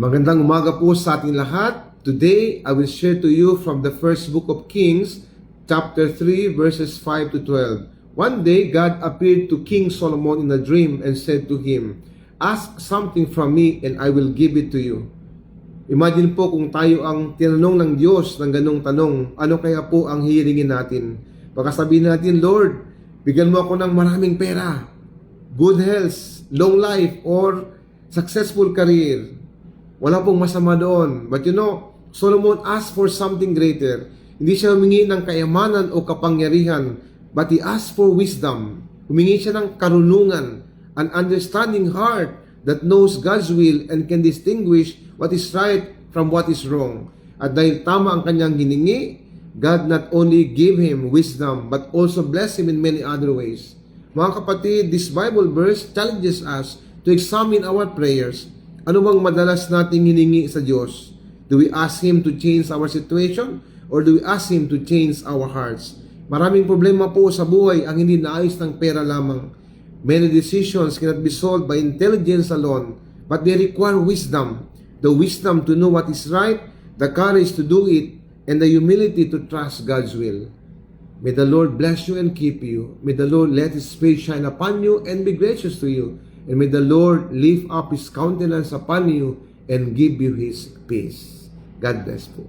Magandang umaga po sa ating lahat. Today, I will share to you from the first book of Kings, chapter 3, verses 5 to 12. One day, God appeared to King Solomon in a dream and said to him, "Ask something from me and I will give it to you." Imagine po kung tayo ang tinanong ng Diyos ng ganong tanong, ano kaya po ang hihilingin natin? Baka sabihin natin, Lord, bigyan mo ako ng maraming pera, good health, long life, or successful career. Wala pong masama doon. But you know, Solomon asked for something greater. Hindi siya humingi ng kayamanan o kapangyarihan, but he asked for wisdom. Humingi siya ng karunungan, an understanding heart that knows God's will and can distinguish what is right from what is wrong. At dahil tama ang kanyang hiningi, God not only gave him wisdom, but also blessed him in many other ways. Mga kapatid, this Bible verse challenges us to examine our prayers. Ano bang madalas nating hiningi sa Diyos? Do we ask Him to change our situation? Or do we ask Him to change our hearts? Maraming problema po sa buhay ang hindi naayos ng pera lamang. Many decisions cannot be solved by intelligence alone, but they require wisdom. The wisdom to know what is right, the courage to do it, and the humility to trust God's will. May the Lord bless you and keep you. May the Lord let His face shine upon you and be gracious to you. And may the Lord lift up His countenance upon you and give you His peace. God bless po.